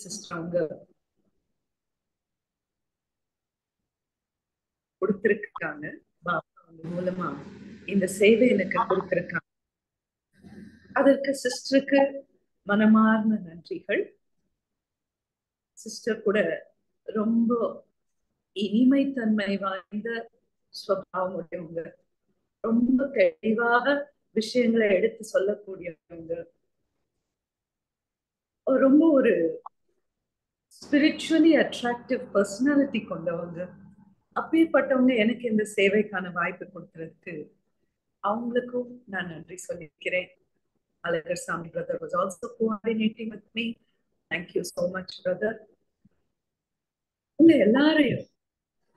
Sister அவங்க கொடுத்திருக்காங்க. பாபா அவங்க மூலமா இந்த சேவை எனக்கு கொடுத்திருக்காங்க. அதற்கு சிஸ்டருக்கு மனமார்ந்த நன்றிகள். சிஸ்டர் கூட ரொம்ப இனிமைத்தன்மை வாய்ந்த சுபாவம் உடையவங்க, ரொம்ப தெளிவாக விஷயங்களை எடுத்து சொல்லக்கூடியவங்க, ரொம்ப ஒரு ஸ்பிரிச்சுவலி அட்ராக்டிவ் பர்சனாலிட்டி கொண்டவங்க. அப்பேற்பட்டவங்க எனக்கு இந்த சேவைக்கான வாய்ப்பு கொடுத்ததுக்கு அவங்களுக்கும் நான் நன்றி சொல்லிக்கிறேன். அழகர் சாமி brother was also coordinating with me. Thank you so much brother. உங்க எல்லாரையும்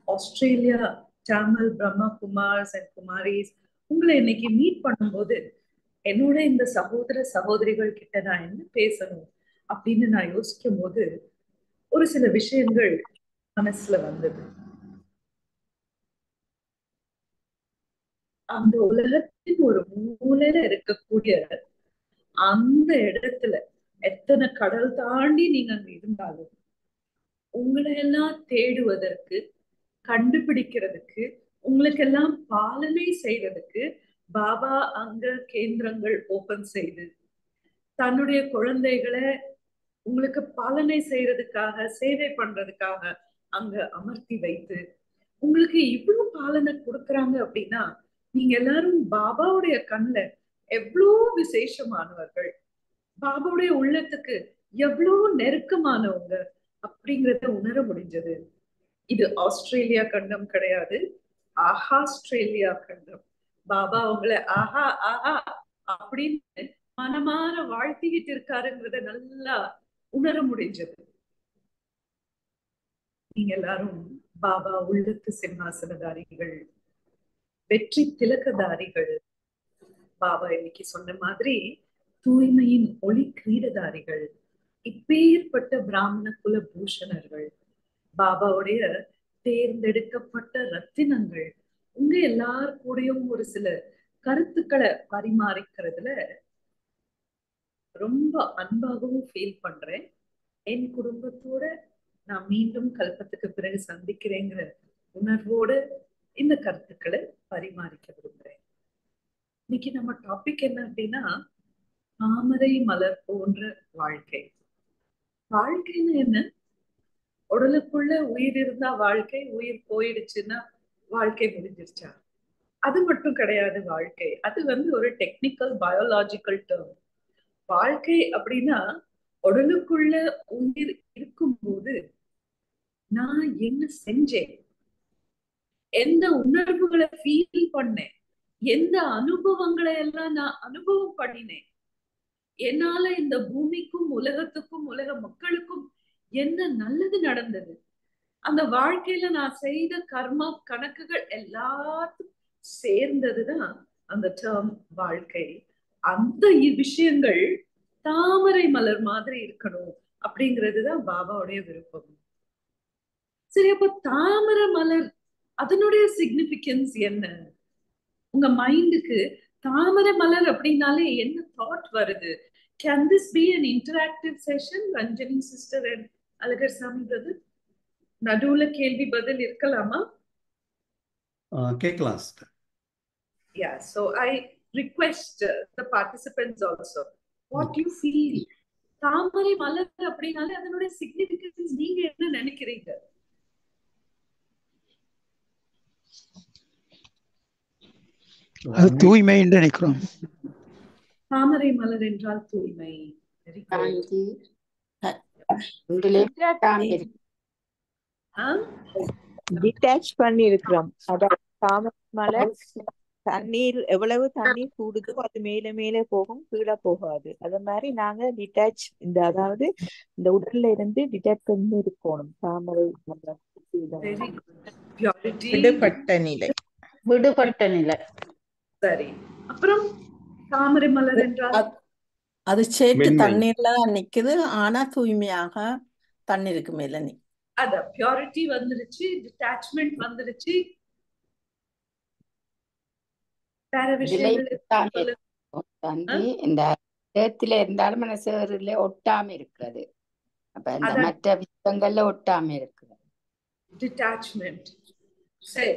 ஆஸ்திரேலியா தமிழ் பிரம்மா குமார்ஸ் அண்ட் குமாரிஸ் உங்களை இன்னைக்கு மீட் பண்ணும்போது என்னோட இந்த சகோதர சகோதரிகள் கிட்ட நான் என்ன பேசணும் அப்படின்னு நான் யோசிக்கும் போது ஒரு சில விஷயங்கள் மனசுல வந்தது. அந்த உலகத்தின் ஒரு மூலையில இருக்கக்கூடிய அந்த இடத்துல எத்தனை கடல் தாண்டி நீங்க அங்க இருந்தாலும் உங்களை எல்லாம் தேடுவதற்கு, கண்டுபிடிக்கிறதுக்கு, உங்களுக்கு எல்லாம் பாலனை செய்வதற்கு பாபா அங்க கேந்திரங்கள் ஓபன் செய்து தன்னுடைய குழந்தைகளை உங்களுக்கு பாலனை செய்யறதுக்காக, சேவை பண்றதுக்காக அங்க அமர்த்தி வைத்து உங்களுக்கு இவ்வளவு பாலனை கொடுக்கறாங்க அப்படின்னா நீங்க எல்லாரும் பாபாவுடைய கண்ணுல எவ்வளோ விசேஷமானவர்கள், பாபாவுடைய உள்ளத்துக்கு எவ்வளவு நெருக்கமானவங்க அப்படிங்கறத உணர முடிஞ்சது. இது ஆஸ்திரேலியா கண்டம் கிடையாது, ஆஸ்திரேலியா கண்டம். பாபா உங்களை ஆஹா ஆஹா அப்படின்னு மனமாற வாழ்த்திக்கிட்டு இருக்காருங்கிறத நல்லா உணர முடிஞ்சது. நீங்க எல்லாரும் பாபா உள்ளத்து சிம்மாசனதாரிகள், வெற்றி திலகதாரிகள். பாபா இன்னைக்கு சொன்ன மாதிரி தூய்மையின் ஒளி கிரீடதாரிகள், இப்பேற்பட்ட பிராமண குல பூஷணர்கள், பாபாவுடைய தேர்ந்தெடுக்கப்பட்ட ரத்தினங்கள். உங்க எல்லார் கூடயும் ஒரு சில கருத்துக்களை பரிமாறிக்கிறதுல ரொம்ப அன்பாகவும் ஃபீல் பண்றேன். என் குடும்பத்தோட நான் மீண்டும் கல்பத்துக்கு பிறகு சந்திக்கிறேங்கிற உணர்வோட இந்த கருத்துக்களை பரிமாறிக்க விரும்புறேன். இன்னைக்கு நம்ம டாபிக் என்ன அப்படின்னா, தாமரை மலர் போன்ற வாழ்க்கை. வாழ்க்கைன்னு என்ன? உடலுக்குள்ள உயிர் இருந்தா வாழ்க்கை, உயிர் போயிடுச்சுன்னா வாழ்க்கை முடிஞ்சிருச்சா? அது மட்டும் கிடையாது வாழ்க்கை. அது ஒரு டெக்னிக்கல் பயாலஜிக்கல் டேர்ம். வாழ்க்கை அப்படின்னா உடலுக்குள்ள உயிர் இருக்கும்போது நான் என்ன செஞ்சேன், எந்த உணர்வுகளை ஃபீல் பண்ணேன், எந்த அனுபவங்களை எல்லாம் நான் அனுபவம் பண்ணினேன், என்னால இந்த பூமிக்கும் உலகத்துக்கும் உலக மக்களுக்கும் என்ன நல்லது நடந்தது, அந்த வாழ்க்கையில நான் செய்த கர்மா கணக்குகள் எல்லாத்துக்கும் சேர்ந்ததுதான் அந்த டேர்ம் வாழ்க்கை. அந்த விஷயங்கள் தாமரை மலர் மாதிரி இருக்கணும் அப்படிங்கிறதுதான் பாபாவுடைய விருப்பம். சரி, அப்ப தாமரை மலர் அதனுடைய சிக்னிபிகன்ஸ் என்ன? உங்க மைண்டுக்கு தாமரை மலர் அப்படின்னாலே என்ன தாட் வருது? Can this be an interactive session? Ranjani sister and Alagarsamy brother, நடுவுல கேள்வி பதில் இருக்கலாமா? கேட்கலாம் sister. Yeah, so I request the participants also what you feel. தாமரை மலர் அப்படின்னாலே அதனுடைய சிக்னிபிகன்ஸ் நீங்க என்ன நினைக்கிறீங்க? அது தூய்மை என்று நினைக்கிறோம். தாமரை மலர் என்றால் தூய்மை. டிட்டாச் பண்ணி இருக்கிறோம். அதாவது தாமரை மலர் தண்ணீர் எவ்வளவு தண்ணீர் கூடுதோ அது மேல மேல போகும், கீழே போகாது. அது மாதிரி நாங்க டிட்டாச், அதாவது இந்த உடல்ல இருந்து டிட்டாச் பண்ணி இருக்கணும். தாமரை மலர் விடுபட்ட நிலை, விடுபட்ட நிலை. சரி, அப்புறம் தாமரை மலர் என்றால் அது சேட்டு தண்ணீர்ல நிக்குது, ஆனா தூய்மையாக தண்ணீருக்கு மேல அத பியூரிட்டி வந்துருச்சு, டிட்டாச்மெண்ட் வந்துருச்சு. வேற விஷயங்கள் இந்த இடத்துல இருந்தாலும் மனசுல ஒட்டாம இருக்கிறது. அப்ப இந்த அதான் மற்ற விஷயங்கள்ல ஒட்டாம இருக்குது. டிட்டாச்மெண்ட். சரி,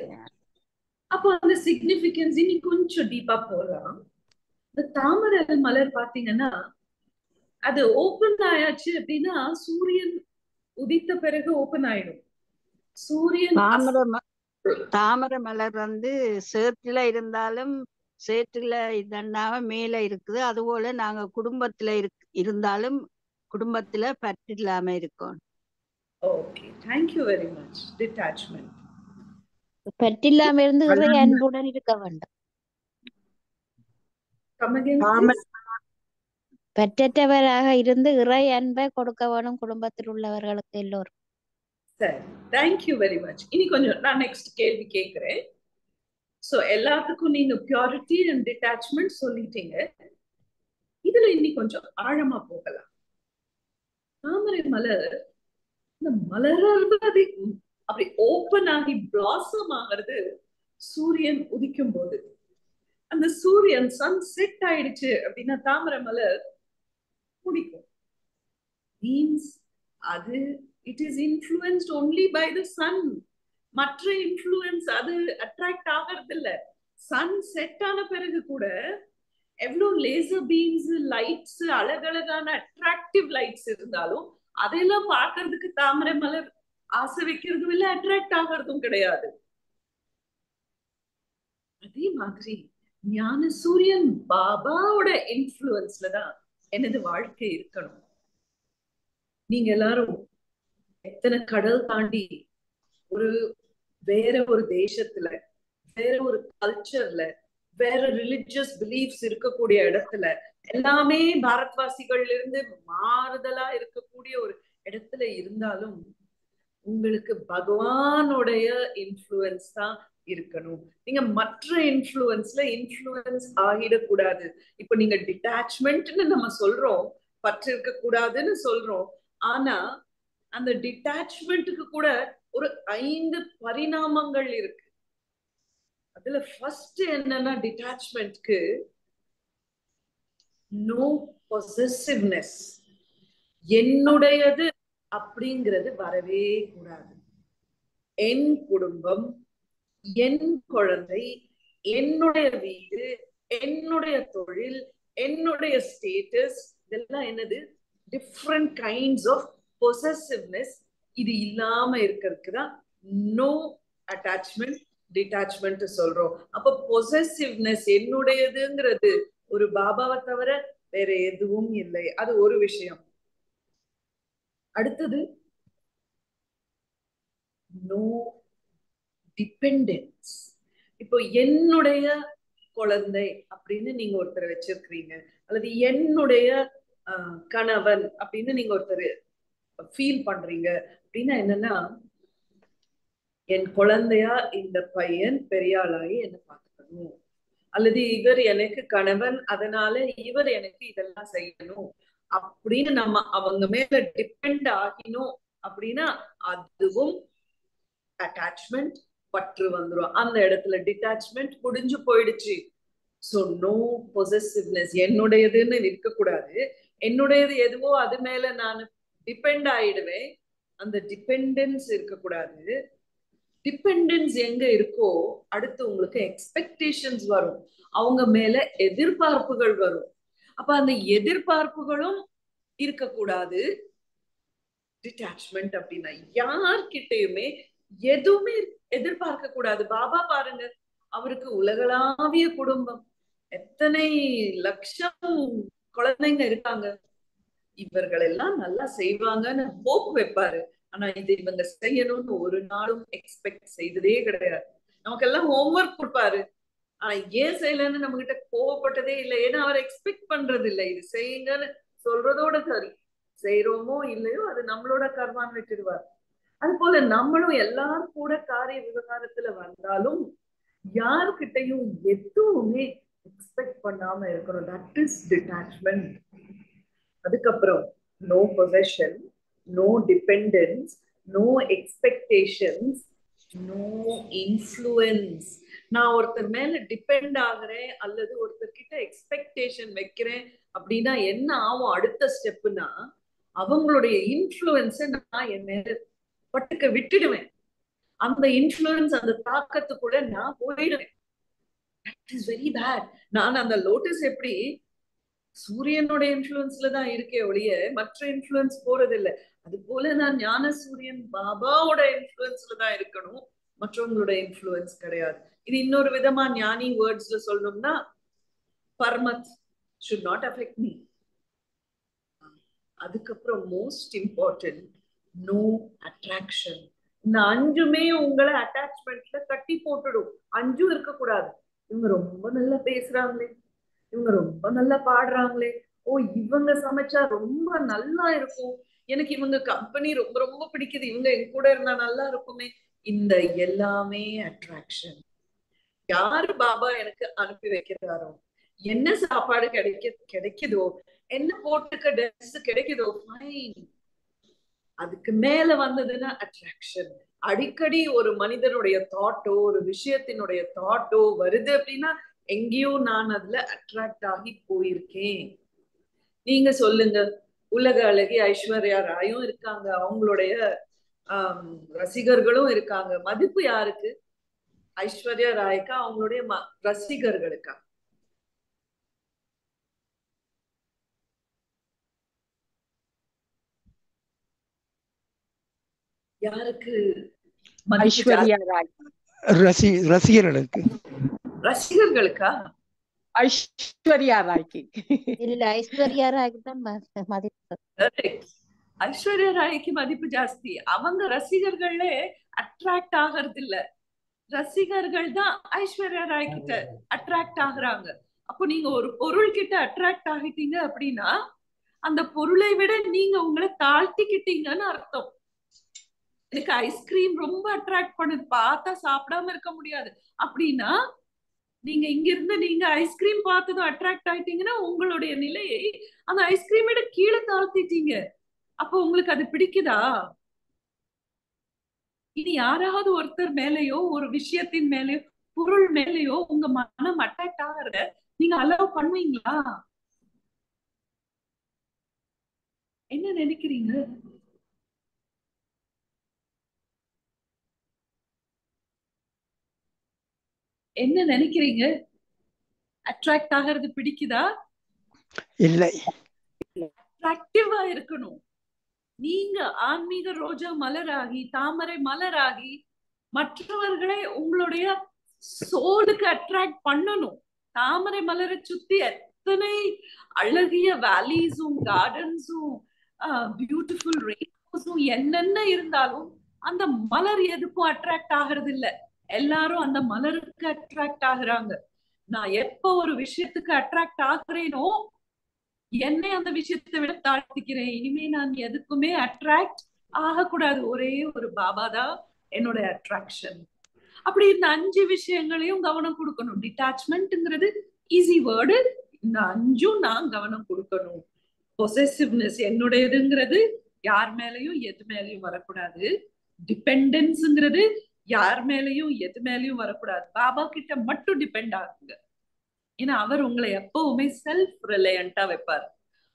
அப்போ அந்த சிக்னிபிகன்ஸ் இனி கொஞ்சம் டீப்பா போகலாம். இந்த தாமரை மலர் பாத்தீங்கன்னா அது ஓபன் ஆயாச்சு அப்படின்னா சூரியன் உதித்த பிறகு ஓபன் ஆயிடும். சூரியன் தாமரை மலர் சேற்றுல இருந்தாலும் சேற்றுல இதன்னாம மேல இருக்குது. அதுபோல நாங்க குடும்பத்துல இருந்தாலும் குடும்பத்துல பற்று இல்லாம இருக்கோம். Okay, thank you very much. Detachment. பற்றில்லாம இருந்து இறை அன்புடன் இருக்க வேண்டும். பற்றற்றவராக இருந்து இறை அன்பை கொடுக்க வேணும் குடும்பத்தில் உள்ளவர்களுக்கு எல்லோரும். சரி, தேங்க்யூ வெரி மச். இனி கொஞ்சம் நான் நெக்ஸ்ட் கேள்வி கேட்கிறேன். சோ எல்லாத்துக்கும் நீங்க பியூரிட்டி அண்ட் டிட்டாச்மெண்ட் சொல்லிட்டீங்க. இதுல இனி கொஞ்சம் ஆழமா போகலாம். தாமரை மலர் இந்த மலர்றது அப்படி ஓபன் ஆகி பிளாசம் ஆகிறது சூரியன் உதிக்கும் போது. அந்த சூரியன் சன் செட் ஆயிடுச்சு அப்படின்னா தாமரை மலர் பிடிக்கும். மீன்ஸ் அது it is influenced only by the sun. மற்ற இன்ஃப்ளூயன்ஸ் அது அட்ராக்ட் ஆகிறது இல்ல. சன் செட் ஆன பிறகு கூட எவ்வளவு லேசர் பீம்ஸ், லைட்ஸ், அழகழகான அட்ராக்டிவ் லைட்ஸ் இருந்தாலும் அதெல்லாம் பார்க்கறதுக்கு தாமரை மலர் ஆசை வைக்கிறதும் இல்லை, அட்ராக்ட் ஆகிறதும் கிடையாது. அதே மாதிரி ஞான சூரியன் பாபாவோட இன்ஃப்ளூயன்ஸ்ல தான் எனது வாழ்க்கை இருக்கணும். நீங்க எல்லாரும் எத்தனை கடல் தாண்டி வேற ஒரு தேசத்துல, வேற ஒரு கல்ச்சர்ல, வேற ரிலிஜியஸ் பிலீஃப்ஸ் இருக்கக்கூடிய இடத்துல, எல்லாமே பாரத்வாசிகள்ல இருந்து மாறுதலா இருக்கக்கூடிய ஒரு இடத்துல இருந்தாலும் உங்களுக்கு பகவானுடைய இன்ஃப்ளூயன்ஸ் தான் இருக்கணும். நீங்க மற்ற இன்ஃப்ளூயன்ஸ்ல இன்ஃப்ளூயன்ஸ் ஆகிடக்கூடாது. இப்ப நீங்க டிட்டாச்மெண்ட்னு நம்ம சொல்றோம், பற்று இருக்க கூடாதுன்னு சொல்றோம். ஆனா அந்த டிட்டாச்மெண்ட்டுக்கு கூட ஒரு 5 பரிணாமங்கள் இருக்கு. அதுல ஃபர்ஸ்ட் என்னன்னா டிட்டாச்மெண்ட்க்கு நோ பொசசிவ்னஸ். என்னுடையது அப்படிங்கிறது வரவே கூடாது. என் குடும்பம், என் குழந்தை, என்னுடைய வீடு, என்னுடைய தொழில், என்னுடைய ஸ்டேட்டஸ், இதெல்லாம் என்னது டிஃப்ரெண்ட் கைண்ட்ஸ் ஆஃப் பொசசிவ்னஸ். இது இல்லாம இருக்கிறதுக்கு தான் நோ அட்டாச்மெண்ட், டிட்டாச்மெண்ட் சொல்றோம். அப்ப பொசசிவ்னஸ் என்னுடையதுங்கிறது ஒரு பாபாவை தவிர வேற எதுவும் இல்லை. அது ஒரு விஷயம். அடுத்தது நோ டிபெண்டன்ஸ். இப்போ என்னுடைய குழந்தை அப்படின்னு நீங்க ஒருத்தரை வச்சிருக்கிறீங்க, அல்லது என்னுடைய கணவன் அப்படின்னு நீங்க ஒருத்தர் ஃபீல் பண்றீங்க அப்படின்னா என்னன்னா, என் குழந்தையா இந்த பையன் பெரியாளாகி என்ன பார்த்துக்கணும், அல்லது இவர் எனக்கு கணவன் அதனால இவர் எனக்கு இதெல்லாம் செய்யணும் அப்படின்னு நம்ம அவங்க மேல டிபெண்ட் ஆகினோம் அப்படின்னா அதுவும் அட்டாச்மெண்ட், பற்று வந்துடும். அந்த இடத்துல டிட்டாச்மெண்ட் முடிஞ்சு போயிடுச்சு. So no possessiveness. என்னுடையதுன்னு இருக்கக்கூடாது. என்னுடையது எதுவோ அது மேல நான் டிபெண்ட் ஆயிடுவேன். அந்த டிபெண்டன்ஸ் இருக்கக்கூடாது. டிபெண்டன்ஸ் எங்க இருக்கோ அடுத்து உங்களுக்கு எக்ஸ்பெக்டேஷன்ஸ் வரும், அவங்க மேல எதிர்பார்ப்புகள் வரும். அப்ப அந்த எதிர்பார்ப்புகளும் இருக்கக்கூடாது. டிட்டாச்மெண்ட் அப்படின்னா யார்கிட்டயுமே எதுவுமே எதிர்பார்க்க கூடாது. பாபா பாருங்க, அவருக்கு உலகளாவிய குடும்பம், எத்தனை லட்சம் குழந்தைங்க இருக்காங்க, இவர்கள் எல்லாம் நல்லா செய்வாங்கன்னு ஹோப் வைப்பாரு. ஆனா இது இவங்க செய்யணும்னு ஒரு நாளும் எக்ஸ்பெக்ட் செய்ததே கிடையாது. நமக்கு எல்லாம் ஹோம்ஒர்க் கொடுப்பாரு, ஆனா ஏன் செய்யலன்னு நம்ம கிட்ட கோவப்பட்டதே இல்லை. ஏன்னா அவர் எக்ஸ்பெக்ட் பண்றது இல்லை. இது செய்யுங்கன்னு சொல்றதோட சரி, செய்யறோமோ இல்லையோ அது நம்மளோட கர்மான்னு விட்டுடுவார். அது போல நம்மளும் எல்லாரும் கூட காரிய விவகாரத்துல வந்தாலும் யாருக்கிட்டையும் எதுவுமே எக்ஸ்பெக்ட் பண்ணாம இருக்கணும். That is detachment. அதுக்கப்புறம் no possession, no dependence, no expectations, no influence. நான் ஒருத்தர் மேல டிபெண்ட் ஆகுறேன் அல்லது ஒருத்தர் கிட்ட எக்ஸ்பெக்டேஷன் வைக்கிறேன் அப்படின்னா என்ன ஆகும்? அடுத்த ஸ்டெப்னா அவங்களுடைய இன்ஃப்ளூயன்ஸை நான் என் மேல பட்டுக்க விட்டுடுவேன். அந்த இன்ஃப்ளூயன்ஸ், அந்த தாக்கத்துக்குள்ள நான் போயிடுவேன். That is very bad. நான் அந்த லோட்டஸ் எப்படி சூரியனுடைய இன்ஃப்ளூயன்ஸ்ல தான் இருக்கே ஒழிய மற்ற இன்ஃப்ளூயன்ஸ் போறது இல்லை. அது போல நான் ஞான சூரியன் பாபாவோட இன்ஃப்ளூயன்ஸ்ல தான் இருக்கணும், மற்றவங்களோட இன்ஃப்ளூயன்ஸ் கிடையாது. இது இன்னொரு விதமா ஞானி வேர்ட்ஸ்ல சொல்லணும்னா, பர்மத் should not affect me. அதுக்கப்புறம் மோஸ்ட் இம்பார்ட்டன்ட், நோ அட்ராக்ஷன். இந்த 5மே உங்களை அட்டாச்மெண்ட்ல கட்டி போட்டுடும். 5 இருக்கக்கூடாது. இவங்க ரொம்ப நல்லா பேசுறாங்களே, இவங்க ரொம்ப நல்லா பாடுறாங்களே, ஓ இவங்க சமைச்சா ரொம்ப நல்லா இருக்கும், எனக்கு இவங்க கம்பெனி ரொம்ப ரொம்ப பிடிக்குது, இவங்க என் கூட இருந்தா நல்லா இருக்குமே. இந்த எல்லாமே அட்ராக்ஷன். யாரு பாபா எனக்கு அனுப்பி வைக்கிறாரோ, என்ன சாப்பாடு கிடைக்குதோ, என்ன போட்டுக்க ட்ரெஸ் கிடைக்குதோ, ஃபைன். அதுக்கு மேல வந்ததுன்னா அட்ராக்ஷன். அடிக்கடி ஒரு மனிதனுடைய தாட்டோ, ஒரு விஷயத்தினுடைய தாட்டோ வருது அப்படின்னா எங்கேயோ நான் அதுல அட்ராக்ட் ஆகி போயிருக்கேன். நீங்க சொல்லுங்க, உலக அழகி ஐஸ்வர்யா ராயும் இருக்காங்க, அவங்களுடைய ரசிகர்களும் இருக்காங்க. மதிப்பு யாருக்கு? ஐஸ்வர்யா ராய்க்கா, அவங்களுடைய ரசிகர்களுக்கா? யாருக்கு ஐஸ்வர்யா ராய். ரசிகர்களுக்கு. ரசிகர்களுக்கா? ஐஸ்வர்யா ராய்க்கு இல்ல, ஐஸ்வர்யா ராய்க்கு தான் மதிப்பு. ஐஸ்வர்யா ராய்க்கு மதிப்பு ஜாஸ்தி. அவங்க ரசிகர்களே அட்ராக்ட் ஆகிறது இல்ல, ரசிகர்கள் தான் ஐஸ்வர்யா ராய் கிட்ட அட்ராக்ட் ஆகுறாங்க. அப்போ நீங்க ஒரு பொருள் கிட்ட அட்ராக்ட் ஆகிட்டீங்க அப்படின்னா அந்த பொருளை விட நீங்க உங்களை தாழ்த்திக்கிட்டீங்கன்னு அர்த்தம். எனக்கு ஐஸ்கிரீம் ரொம்ப அட்ராக்ட் பண்ணுது, பார்த்தா சாப்பிடாம இருக்க முடியாது அப்படின்னா நீங்க இங்க இருந்து நீங்க ஐஸ்கிரீம் பார்த்ததும் அட்ராக்ட் ஆயிட்டீங்கன்னா உங்களுடைய நிலையை அந்த ஐஸ்கிரீம் விட கீழே தாழ்த்திட்டீங்க. அப்போ உங்களுக்கு அது பிடிக்குதா? இனி யாராவது ஒருத்தர் மேலேயோ, ஒரு விஷயத்தின் மேலேயோ, பொருள் மேலேயோ உங்க மனம் அட்ராக்ட் ஆகிறத நீங்க அலோவ் பண்ணுவீங்களா? என்ன நினைக்கிறீங்க? என்ன நினைக்கிறீங்க? அட்ராக்ட் ஆகிறது பிடிக்குதா? இல்லை. அட்ராக்டிவா இருக்கணும். நீங்க ஆன்மீக ரோஜா மலராகி, தாமரை மலராகி மற்றவர்களை உங்களுடைய சோலுக்கு அட்ராக்ட் பண்ணணும். தாமரை மலரை சுத்தி எத்தனை அழகிய வேலிஸும் கார்டன்ஸும் பியூட்டிஃபுல் ரெயின்போஸும் என்னென்ன இருந்தாலும் அந்த மலர் எதுக்கும் அட்ராக்ட் ஆகிறது இல்ல. எல்லாரும் அந்த மலருக்கு அட்ராக்ட் ஆகுறாங்க. நான் எப்ப ஒரு விஷயத்துக்கு அட்ராக்ட் ஆகுறேனோ என்னை அந்த விஷயத்தை விட தாழ்த்திக்கிறேன். இனிமே நான் எதுக்குமே அட்ராக்ட் ஆகக்கூடாது. ஒரே ஒரு பாபா தான் என்னோட அட்ராக்ஷன். அப்படி இந்த 5 விஷயங்களையும் கவனம் கொடுக்கணும். டிட்டாச்மெண்ட்ங்கிறது ஈஸி வேர்டு. இந்த 5ம் நான் கவனம் கொடுக்கணும். பொசசிவ்னஸ் என்னுடையதுங்கிறது யார் மேலையும் எது மேலையும் வரக்கூடாது. டிபெண்டன்ஸ்ங்கிறது யார் மேலையும் எது மேலையும் வரக்கூடாது. பாபா கிட்ட மட்டும் டிபெண்ட் ஆகுங்க. ஏன்னா அவர் உங்களை எப்பவுமே செல்ஃப் ரிலையண்டா வைப்பார்.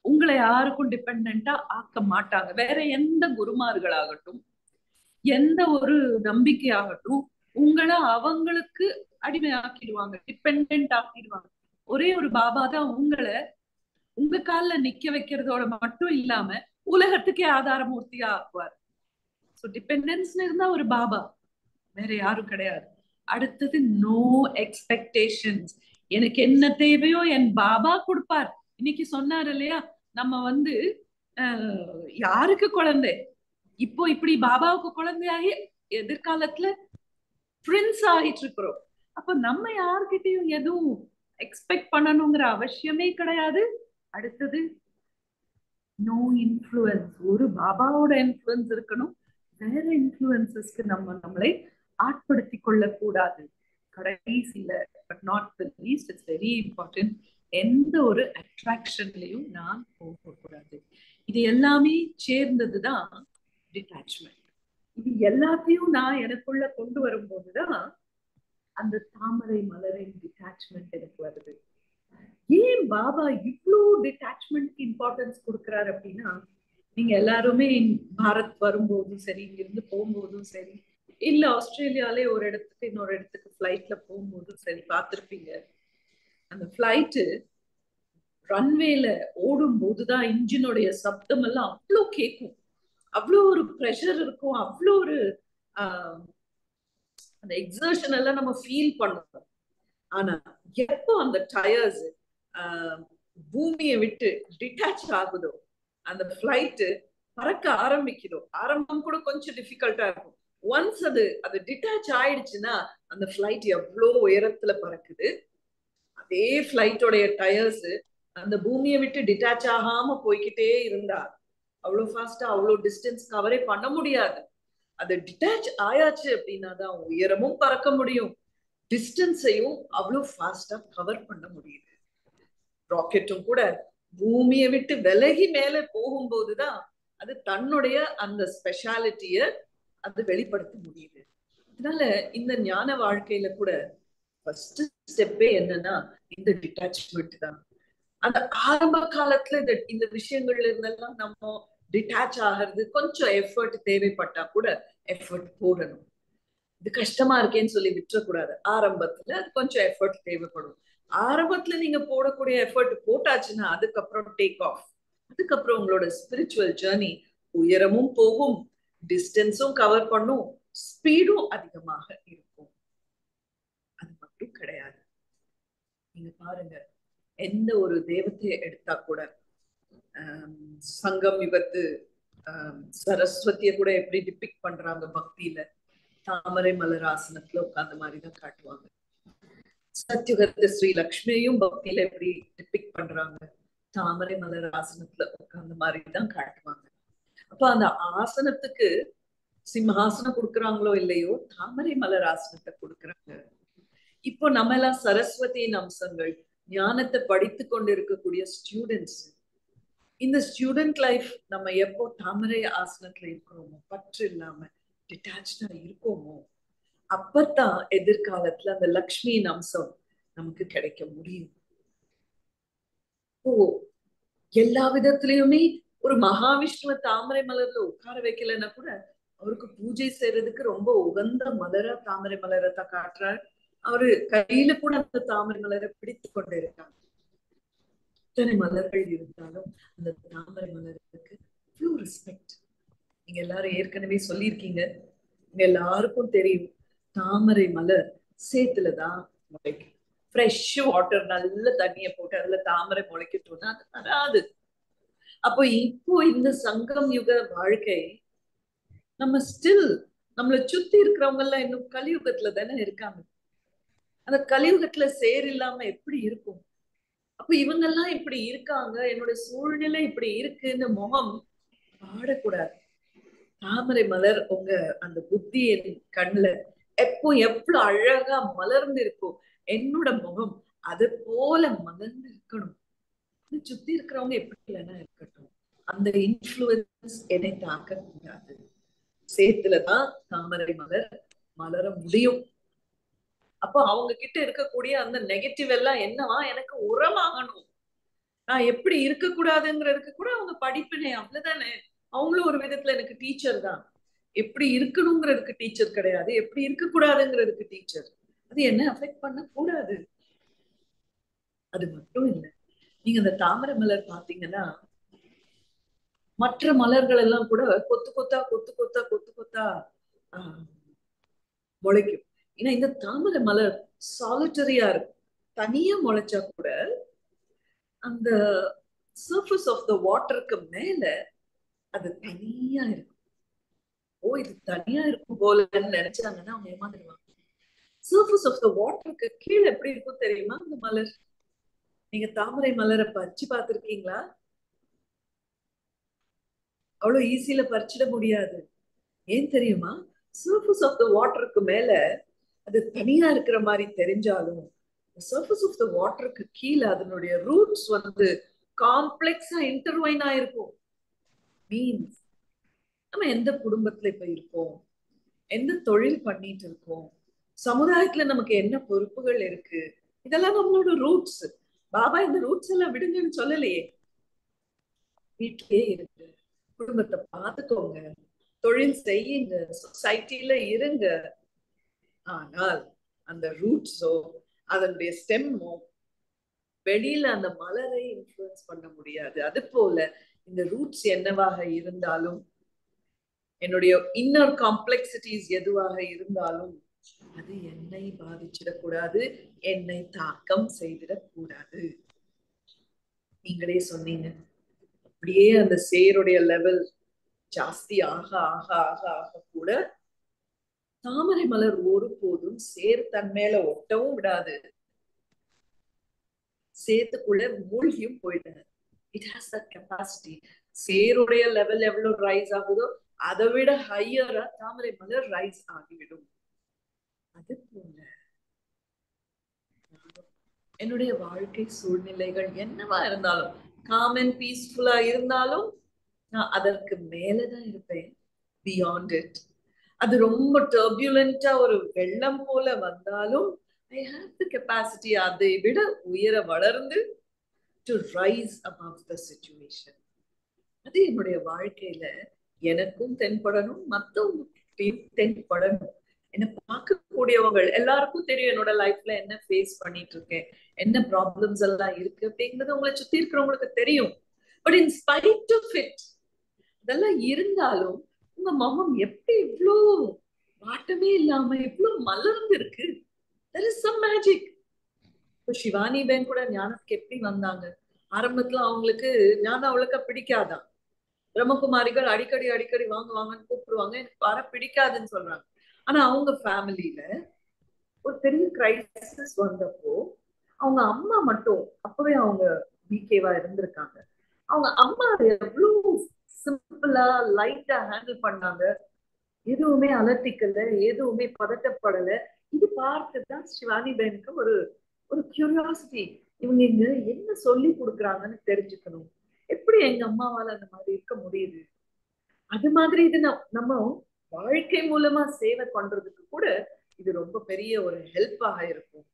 உங்களை யாருக்கும் டிபெண்டா ஆக்க மாட்டாங்க. வேற எந்த குருமார்களாகட்டும், எந்த ஒரு நம்பிக்கையாகட்டும், உங்களை அவங்களுக்கு அடிமையாக்கிடுவாங்க, டிபெண்ட் ஆக்கிடுவாங்க. ஒரே ஒரு பாபா தான் உங்களை உங்க கால்ல நிக்க வைக்கிறதோட மட்டும் இல்லாம உலகத்துக்கே ஆதாரமூர்த்தியா ஆக்குவார். சோ டிபெண்டன்ஸ் இருந்தா ஒரு பாபா, வேற யாரும் கிடையாது. அடுத்தது நோ எக்ஸ்பெக்டேஷன்ஸ். எனக்கு என்ன தேவையோ என் பாபா கொடுப்பார். இன்னைக்கு சொன்னார் இல்லையா, நம்ம யாருக்கு குழந்தை, இப்போ இப்படி பாபாவுக்கு குழந்தையாகி எதிர்காலத்துல பிரின்ஸ் ஆகிட்டு இருக்கிறோம். அப்ப நம்ம யார்கிட்டயும் எதுவும் எக்ஸ்பெக்ட் பண்ணணுங்கிற அவசியமே கிடையாது. அடுத்தது நோ இன்ஃப்ளூயன்ஸ். ஒரு பாபாவோட இன்ஃப்ளூயன்ஸ் இருக்கணும், வேற இன்ஃப்ளூயன்சஸ்க்கு நம்மளை ஆட்படுத்தி கொள்ளக்கூடாது. கடைசியில but not the least, it's very important, எந்த ஒரு அட்ராக்ஷன்லயும் நான் போகக்கூடாது. இது எல்லாமே சேர்ந்ததுதான் டிட்டாச்மெண்ட். இது எல்லாத்தையும் நான் எனக்குள்ள கொண்டு வரும்போதுதான் அந்த தாமரை மலரின் டிட்டாச்மெண்ட் எனக்கு வருது. ஏன் பாபா இவ்வளோ டிட்டாச்மெண்ட் இம்பார்ட்டன்ஸ் கொடுக்கிறார் அப்படின்னா, நீங்க எல்லாருமே பாரத் வரும்போதும் சரி, இங்கிருந்து போகும்போதும் சரி, இல்ல ஆஸ்திரேலியாலே ஒரு இடத்துக்கு இன்னொரு இடத்துக்கு ஃபிளைட்ல போகும்போதும் சரி பார்த்திருப்பீங்க. அந்த ஃபிளைட்டு ரன்வேல ஓடும் போதுதான் இன்ஜினுடைய சப்தம் எல்லாம் அவ்வளோ கேட்கும். அவ்வளோ ஒரு ப்ரெஷர் இருக்கும். அவ்வளோ ஒரு அந்த எக்ஸர்ஷன் எல்லாம் நம்ம ஃபீல் பண்ணுவோம். ஆனா எப்போ அந்த டயர்ஸ் பூமியை விட்டு டிட்டாச் ஆகுதோ, அந்த ஃபிளைட்டு பறக்க ஆரம்பிக்குதோ, ஆரம்பம் கூட கொஞ்சம் டிஃபிகல்ட்டா இருக்கும். ஒன்ஸ் அது டிட்டாச் ஆயிடுச்சுன்னா அந்த ஃபிளைட் எவ்வளோ உயரத்துல பறக்குது. அதே ஃபிளைட்டோடைய டயர்ஸ் அந்த பூமியை விட்டு டிட்டாச் ஆகாம போய்கிட்டே இருந்தா அவ்வளோ ஃபாஸ்டா அவ்வளோ டிஸ்டன்ஸ் கவரே பண்ண முடியாது. அது டிட்டாச் ஆயாச்சு அப்படின்னா தான் உயரமும் பறக்க முடியும், டிஸ்டன்ஸையும் அவ்வளோ ஃபாஸ்டா கவர் பண்ண முடியுது. ராக்கெட்டும் கூட பூமியை விட்டு விலகி மேலே போகும்போதுதான் அது தன்னுடைய அந்த ஸ்பெஷாலிட்டிய அது வெளிப்படுத்த முடியுது. அதனால இந்த ஞான வாழ்க்கையில கூட ஃபர்ஸ்ட் ஸ்டெப்பே என்னன்னா இந்த டிட்டாச்மெண்ட் தான். அந்த ஆரம்ப காலத்துல இந்த விஷயங்கள்ல இருந்தெல்லாம் நம்ம டிட்டாச் ஆகிறது கொஞ்சம் எஃபர்ட் தேவைப்பட்டா கூட எஃபர்ட் போடணும். இது கஷ்டமா இருக்கேன்னு சொல்லி விட்டுறக்கூடாது. ஆரம்பத்துல அது கொஞ்சம் எஃபர்ட் தேவைப்படும். ஆரம்பத்துல நீங்க போடக்கூடிய எஃபர்ட் போட்டாச்சுன்னா அதுக்கப்புறம் டேக் ஆஃப். அதுக்கப்புறம் உங்களோட ஸ்பிரிச்சுவல் ஜேர்னி உயரமும் போகும், டிஸ்டன்ஸும் கவர் பண்ணும், ஸ்பீடும் அதிகமாக இருக்கும். அது மட்டும் கிடையாது. நீங்க பாருங்க, எந்த ஒரு தெய்வத்தை எடுத்தா கூட சங்கம் யுகத்து சரஸ்வதியை கூட எப்படி டிபிக்ட் பண்றாங்க பக்தியில, தாமரை மலர் ஆசனத்துல உட்கார்ந்த மாதிரிதான் காட்டுவாங்க. சத்யுகத்து ஸ்ரீ லக்ஷ்மியையும் பக்தியில எப்படி டிபிக்ட் பண்றாங்க, தாமரை மலர் ஆசனத்துல உட்கார்ந்த மாதிரிதான் காட்டுவாங்க. அப்ப அந்த ஆசனத்துக்கு சிம்ஹாசனம் கொடுக்குறாங்களோ இல்லையோ, தாமரை மலர் ஆசனத்தை கொடுக்குறாங்க. இப்போ நம்ம எல்லாம் சரஸ்வதியின் அம்சங்கள், ஞானத்தை படித்து கொண்டு இருக்கக்கூடிய ஸ்டூடெண்ட்ஸ். இந்த ஸ்டூடெண்ட் லைஃப் நம்ம எப்போ தாமரை ஆசனத்துல இருக்கிறோமோ, பற்று இல்லாம டிட்டாச்சா இருக்கோமோ, அப்பத்தான் எதிர்காலத்துல அந்த லக்ஷ்மியின் அம்சம் நமக்கு கிடைக்க முடியும். ஓ, எல்லா விதத்திலயுமே ஒரு மகாவிஷ்ணுவ தாமரை மலர்ல உட்கார வைக்கலன்னா கூட அவருக்கு பூஜை செய்யறதுக்கு ரொம்ப உகந்த மலரா தாமரை மலரை தான் காட்டுறாரு. அவரு கையில கூட அந்த தாமரை மலரை பிடித்து கொண்டு இருக்காங்க. இத்தனை மலர்கள் இருந்தாலும் அந்த தாமரை மலருக்கு இவ்வளவு ரெஸ்பெக்ட். நீங்க எல்லாரும் ஏற்கனவே சொல்லியிருக்கீங்க, நீங்க எல்லாருக்கும் தெரியும், தாமரை மலர் சேத்துலதான் முளைக்கும். ஃப்ரெஷ் வாட்டர், நல்ல தண்ணியை போட்டு அதுல தாமரை முளைக்கட்டும்னா அது வராது. அப்போ இப்போ இந்த சங்கம் யுக வாழ்க்கை நம்ம ஸ்டில் நம்மளை சுத்தி இருக்கிறவங்க எல்லாம் இன்னும் கலியுகத்துல தானே இருக்காங்க. அந்த கலியுகத்துல சேர் இல்லாம எப்படி இருக்கும்? அப்ப இவங்கெல்லாம் இப்படி இருக்காங்க, என்னோட சூழ்நிலை இப்படி இருக்குன்னு முகம் பாடக்கூடாது. தாமரை மலர் உங்க அந்த புத்தியின் கண்ணுல எப்போ எவ்வளவு அழகா மலர்ந்து இருக்கும், என்னோட முகம் அது போல மலர்ந்து இருக்கணும். சுத்தி இருக்கிறவங்க எப்படி இல்லைன்னா இருக்கட்டும், அந்த இன்ஃப்ளூயன்ஸ் என்னை தாக்க கூடாது. சேத்துலதான் தாமரை மலர் மலர முடியும். அப்போ அவங்க கிட்ட இருக்கக்கூடிய அந்த நெகட்டிவ் எல்லாம் என்னவா, எனக்கு உரமாகணும். நான் எப்படி இருக்கக்கூடாதுங்கிறதுக்கு கூட அவங்க படிப்பினை அவ்வளவுதானே. அவங்களும் ஒரு விதத்துல எனக்கு டீச்சர் தான். எப்படி இருக்கணுங்கிறதுக்கு டீச்சர் கிடையாது, எப்படி இருக்கக்கூடாதுங்கிறதுக்கு டீச்சர். அது என்ன அஃபெக்ட் பண்ண கூடாது. அது மட்டும் இல்லை, நீங்க அந்த தாமரை மலர் பாத்தீங்கன்னா மற்ற மலர்கள் எல்லாம் கூட கொத்து கொத்தா கொத்து கொத்தா கொத்து கொத்தா முளைக்கும். ஏன்னா இந்த தாமரை மலர் சாலிட்டரியா இருக்கும். தனியா முளைச்சா கூட அந்த சர்ஃபேஸ் ஆஃப் த வாட்டருக்கு மேல அது தனியா இருக்கும். ஓ, இது தனியா இருக்கும் போலன்னு நினைச்சாங்கன்னா அவங்க ஏமாந்துருவாங்க. சர்ஃபேஸ் ஆஃப் த வாட்டருக்கு கீழே எப்படி இருக்கும் தெரியுமா அந்த மலர்? நீங்க தாமரை மலரை பறிச்சு பார்த்திருக்கீங்களா? அவ்வளவு ஈஸியில பறிச்சிட முடியாது. ஏன் தெரியுமா? சர்ஃபேஸ் ஆஃப் த வாட்டருக்கு மேல அது தனியா இருக்கிற மாதிரி தெரிஞ்சாலும் சர்ஃபேஸ் ஆஃப் த வாட்டருக்கு கீழே அதனுடைய ரூட்ஸ் காம்ப்ளெக்ஸா இன்டர்வைன் ஆயிருக்கும். மீன்ஸ் நம்ம எந்த குடும்பத்துல இப்ப இருக்கோம், எந்த தொழில் பண்ணிட்டு இருக்கோம், சமுதாயத்துல நமக்கு என்ன பொறுப்புகள் இருக்கு, இதெல்லாம் நம்மளோட ரூட்ஸ். பாபா இந்த ரூட்ஸ் எல்லாம் விடுங்கன்னு சொல்லலையே. வீட்டிலே இருக்கு, குடும்பத்தை பார்த்துக்கோங்க, தொழில் செய்யுங்க, சொசைட்டில இருங்க. ஆனால் அந்த ரூட்ஸோ அதனுடைய ஸ்டெம்மோ வெளியில அந்த மலரை இன்ஃப்ளூயன்ஸ் பண்ண முடியாது. அது போல இந்த ரூட்ஸ் என்னவாக இருந்தாலும், என்னுடைய இன்னர் காம்ப்ளெக்சிட்டிஸ் எதுவாக இருந்தாலும் அது என்னை பாதிச்சிடக்கூடாது, என்னை தாக்கம் செய்திடக்கூடாது. நீங்களே சொன்னீங்க, அப்படியே அந்த சேருடைய லெவல் ஜாஸ்தி ஆக ஆக ஆக ஆக கூட தாமரை மலர் ஒருபோதும் சேர் தன் மேல ஒட்டவும் விடாது, சேத்துக்குள்ள மூழ்கியும் போயிடுது. It has that capacity. சேருடைய லெவல் எவ்வளவு ரைஸ் ஆகுதோ அதை விட ஹையரா தாமரை மலர் ரைஸ் ஆகிவிடும். அது போல என்னுடைய வாழ்க்கை சூழ்நிலைகள் என்னவா இருந்தாலும், காமன் பீஸ்ஃபுல்லா இருந்தாலும் நான் அதற்கு மேலதான் இருப்பேன், பியாண்ட் இட். அது ரொம்ப டர்புலண்டா ஒரு வெள்ளம் போல வந்தாலும் I have the capacity அதை விட உயர வளர்ந்து to rise above the situation. அது என்னுடைய வாழ்க்கையில எனக்கும் தென்படணும், மற்றவங்களுக்கும் தென்படணும். என்ன பார்க்கக்கூடியவங்க எல்லாருக்கும் தெரியும் என்னோட லைஃப்ல என்ன ஃபேஸ் பண்ணிட்டு இருக்கேன், என்ன ப்ராப்ளம்ஸ் எல்லாம் இருக்கு அப்படிங்கிறது உங்களை சுத்தி இருக்கிறவங்களுக்கு தெரியும். But in spite of it, அதெல்லாம் இருந்தாலும் உங்க முகம் எப்படி இவ்வளோ வாட்டமே இல்லாம இவ்வளவு மலர்ந்து இருக்கு. There is some magic. இப்போ சிவானி பேன் கூட ஞானத்துக்கு எப்படி வந்தாங்க? ஆரம்பத்துல அவங்களுக்கு ஞானம் அவளுக்கு பிடிக்காதான். பிரம்மகுமாரிகள் அடிக்கடி அடிக்கடி வாங்க வாங்கன்னு கூப்பிடுவாங்க, எனக்கு வர பிடிக்காதுன்னு சொல்றாங்க. ஆனா அவங்க ஃபேமிலியில ஒரு பெரிய கிரைசிஸ் வந்தப்போ அவங்க அம்மா மட்டும், அப்பவே அவங்க பிகேவா இருந்திருக்காங்க, அவங்க அம்மா எவ்வளவு சிம்பிளா லைட்டா ஹேண்டில் பண்ணாங்க. எதுவுமே அலட்டிக்கல, எதுவுமே பதட்டப்படல. இது பார்த்துதான் சிவானி பேனுக்கு ஒரு ஒரு கியூரியாசிட்டி, இவங்க இங்க என்ன சொல்லி கொடுக்குறாங்கன்னு தெரிஞ்சுக்கணும், எப்படி எங்க அம்மாவால அந்த மாதிரி இருக்க முடியுது. அது மாதிரி இது நம்ம வாழ்க்கை மூலமா சேவை பண்றதுக்கு கூட இது ரொம்ப பெரிய ஒரு ஹெல்ப்பாக இருக்கும்.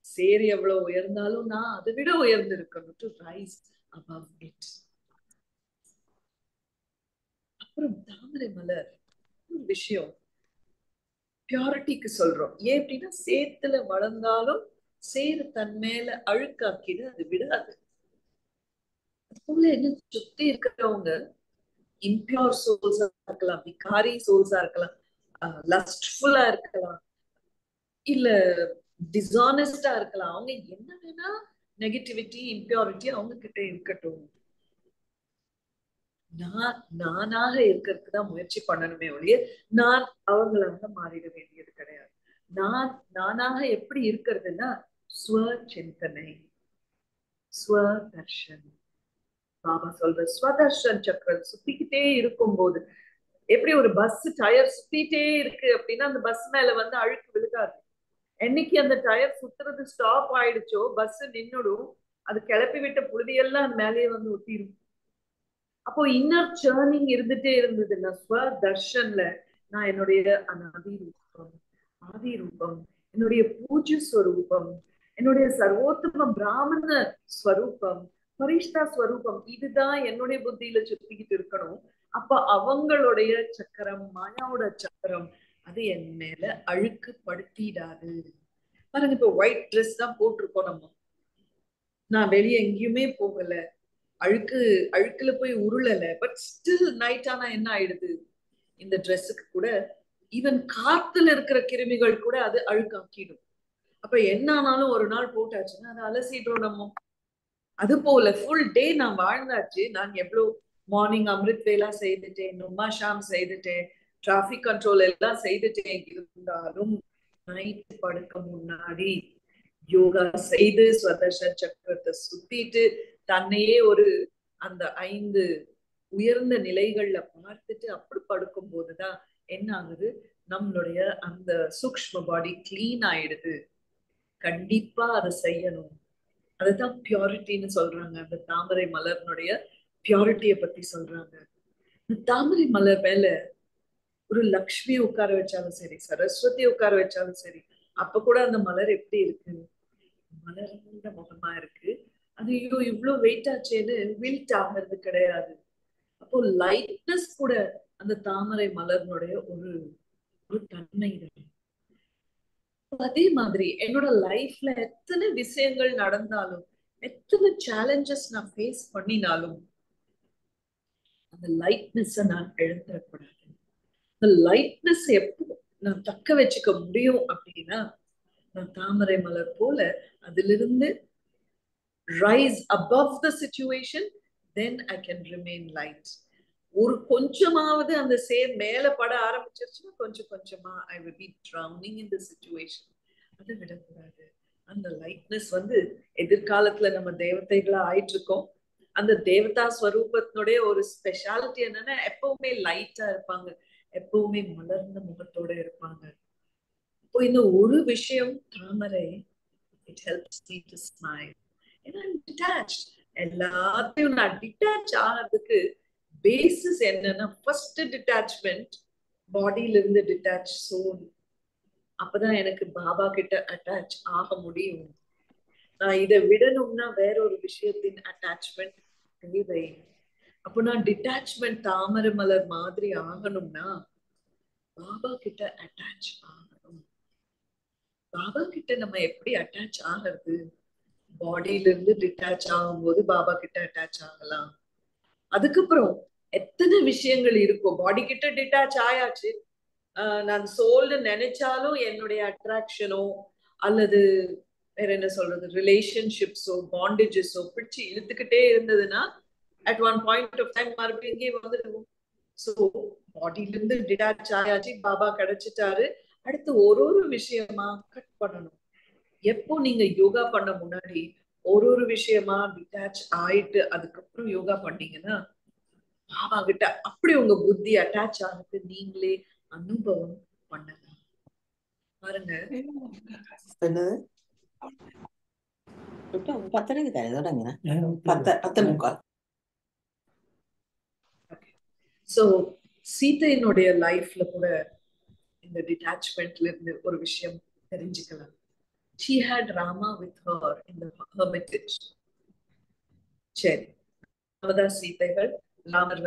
சேரி எவ்வளவு உயர்ந்தாலும் நான் அதை விட உயர்ந்து இருக்கணும், டு ரைஸ் above it. அப்புறம் தாமரை மலர் ஒரு விஷயம் பியூரிட்டிக்கு சொல்றோம். ஏன் அப்படின்னா சேத்துல வளர்ந்தாலும் சேரு தன் மேல அழுக்காக்கிது, அது விடாது. அதுக்குள்ள என்ன சுத்தி இருக்கிறவங்க இம்பியூர் சோல்ஸா இருக்கலாம், விகாரி சோல்ஸா இருக்கலாம், லஸ்ட்ஃபுல்லா இருக்கலாம், இல்ல டிஸானஸ்டா இருக்கலாம். அவங்க என்ன வேணா நெகட்டிவிட்டி இம்பியூரிட்டி அவங்க கிட்ட இருக்கட்டும், நானாக இருக்கிறதுக்கு தான் முயற்சி பண்ணணுமே ஒழிய நான் அவங்களாக மாறிட வேண்டியது கிடையாது. நானாக எப்படி இருக்கிறதுன்னா ஸ்வ சிந்தனை, ஸ்வதர்ஷன். பாபா சொல்ற ஸ்வதர்ஷன் சக்கரம் சுத்திக்கிட்டே இருக்கும் போது, எப்படி ஒரு பஸ் டயர் சுத்திட்டே இருக்கு அப்படின்னா அந்த பஸ் மேல வந்து அழுக்கு விழுகாது. என்னைக்கு அந்த டயர் சுத்துறது ஸ்டாப் ஆயிடுச்சோ பஸ் நின்னுடும், அது கிளப்பி விட்ட புழுதியெல்லாம் அது மேலேயே வந்து ஒட்டிடும். அப்போ இன்னர் சேர்னிங் இருந்துட்டே இருந்ததுன்னா ஸ்வதர்ஷன்ல நான் என்னுடைய அனாதி ரூபம், ஆதி ரூபம், என்னுடைய பூஜ்ய ஸ்வரூபம், என்னுடைய சர்வோத்தம பிராமண ஸ்வரூபம், பரிஷ்டா ஸ்வரூபம், இதுதான் என்னுடைய புத்தியில சுத்திக்கிட்டு இருக்கணும். அப்ப அவங்களுடைய சக்கரம், மாயாவோட சக்கரம், அது என் மேல அழுக்கு படுத்திடாது. பாருங்க, இப்ப ஒயிட் ட்ரெஸ் தான் போட்டிருக்கோம் நம்ம, நான் வெளியே எங்கேயுமே போகல, அழுக்குல போய் உருளல, பட் ஸ்டில் நைட் ஆனா என்ன ஆயிடுது, இந்த ட்ரெஸ்ஸுக்கு கூட ஈவன் காத்துல இருக்கிற கிருமிகள் கூட அது அழுக்காக்கிடும். அப்ப என்ன ஆனாலும் ஒரு நாள் போட்டாச்சுன்னா அதை அலசிடுறோம் நம்ம. அது போல ஃபுல் டே நான் வாழ்ந்தாச்சு, நான் எவ்வளவு மார்னிங் அமிர்த் வேலா செய்துட்டேன், நும்மா ஷாம் செய்துட்டேன், டிராபிக் கண்ட்ரோல் எல்லாம் செய்துட்டேன், இருந்தாலும் நைட் படுக்க முன்னாடி யோகா செய்து ஸ்வதர்ஷன் சக்கரத்தை சுத்திட்டு தன்னையே ஒரு அந்த 5 உயர்ந்த நிலைகள்ல பார்த்துட்டு அப்படி படுக்கும் போதுதான் என்ன ஆகுது, நம்மளுடைய அந்த சூக்ஷ்ம பாடி கிளீன் ஆயிடுது. கண்டிப்பா அதை செய்யணும். அதுதான் பியூரிட்டின்னு சொல்றாங்க. அந்த தாமரை மலர்னுடைய பியூரிட்டிய பத்தி சொல்றாங்க. இந்த தாமரை மலர் மேல ஒரு லக்ஷ்மி உட்கார வச்சாலும் சரி, சரஸ்வதி உட்கார வச்சாலும் சரி, அப்ப கூட அந்த மலர் எப்படி இருக்கு, மலர்ந்த முகமா இருக்கு. அது இவ்வளவு வெயிட் ஆச்சேன்னு வில்ட் ஆகிறது கிடையாது. அப்போ லைட்னஸ் கூட அந்த தாமரை மலர்னுடைய ஒரு ஒரு தன்மை இருக்கு. அதே மாதிரி என்னோட லைஃப்ல எத்தனை விஷயங்கள் நடந்தாலும், எத்தனை சேலஞ்சஸ் நான் ஃபேஸ் பண்ணினாலும், அந்த லைட்னஸ் நான் இழந்துடக்கூடாது. அந்த லைட்னஸ் எப்போ நான் தக்க வச்சுக்க முடியும் அப்படின்னா, நான் தாமரை மலர் போல அதிலிருந்து rise above the situation, then I can remain light. ஒரு கொஞ்சமாவது அந்த சேர் மேல பட ஆரம்பிச்சிருச்சுன்னா கொஞ்சம் கொஞ்சமா I will be drowning in the situation. அதை விடக்கூடாது. அந்த லைட்னஸ் எதிர்காலத்துல நம்ம தேவதைகளா ஆயிட்டு இருக்கோம். அந்த தேவதா ஸ்வரூபத்தினுடைய ஒரு ஸ்பெஷாலிட்டி என்னன்னா, எப்பவுமே லைட்டா இருப்பாங்க, எப்பவுமே மலர்ந்த முகத்தோட இருப்பாங்க. இப்போ இந்த ஒரு விஷயம் தாமரை, it helps me to smile. And I'm detached. எல்லாத்தையும் நான் டிட்டாச் ஆகிறதுக்கு பேசிஸ் என்னன்னா, ஃபர்ஸ்ட் டிட்டாச்மெண்ட் பாடியில இருந்து டிட்டாச் சோல். அப்பதான் எனக்கு பாபா கிட்ட அட்டாச் ஆக முடியும். நான் இதை விடணும்னா வேற ஒரு விஷயத்தின் அட்டாச்மெண்ட் தேவை. அப்போ நான் டிட்டாச்மெண்ட் தாமரை மலர் மாதிரி ஆகணும்னா பாபா கிட்ட அட்டாச் ஆகணும். பாபா கிட்ட நம்ம எப்படி அட்டாச் ஆகிறது? பாடியில இருந்து டிட்டாச் ஆகும்போது பாபா கிட்ட அட்டாச் ஆகலாம். அதுக்கப்புறம் எத்தனை விஷயங்கள் இருக்கும். பாடி கிட்ட டிட்டாச் ஆயாச்சு, நான் சோல்னு நினைச்சாலும் என்னுடைய அட்ராக்ஷனோ அல்லது வேற என்ன சொல்றது, ரிலேஷன்ஷிப்ஸோ பாண்டேஜஸோ பிடிச்சு இழுத்துக்கிட்டே இருந்ததுன்னா at one point of time மறுபடியும் இங்கே வந்துடுவோம். ஸோ பாடியில இருந்து டிட்டாச் ஆயாச்சு, பாபா கிடைச்சிட்டாரு. அடுத்து ஒரு விஷயமா கட் பண்ணணும். எப்போ நீங்க யோகா பண்ண முன்னாடி ஒரு விஷயமா டிட்டாச் ஆயிட்டு அதுக்கப்புறம் யோகா பண்ணீங்கன்னா பாபா கிட்ட அப்படி உங்க புத்தி அட்டாச் ஆகுது, நீங்களே அனுபவம் பண்ணலாம். பாருங்க. சோ சீதையினுடைய லைஃப்ல கூட இந்த டிட்டாச்மெண்ட்ல இருந்து ஒரு விஷயம் தெரிஞ்சுக்கலாம். She had Rama with her in the hermitage. சரி, அவதான் சீதைகள். ராமர்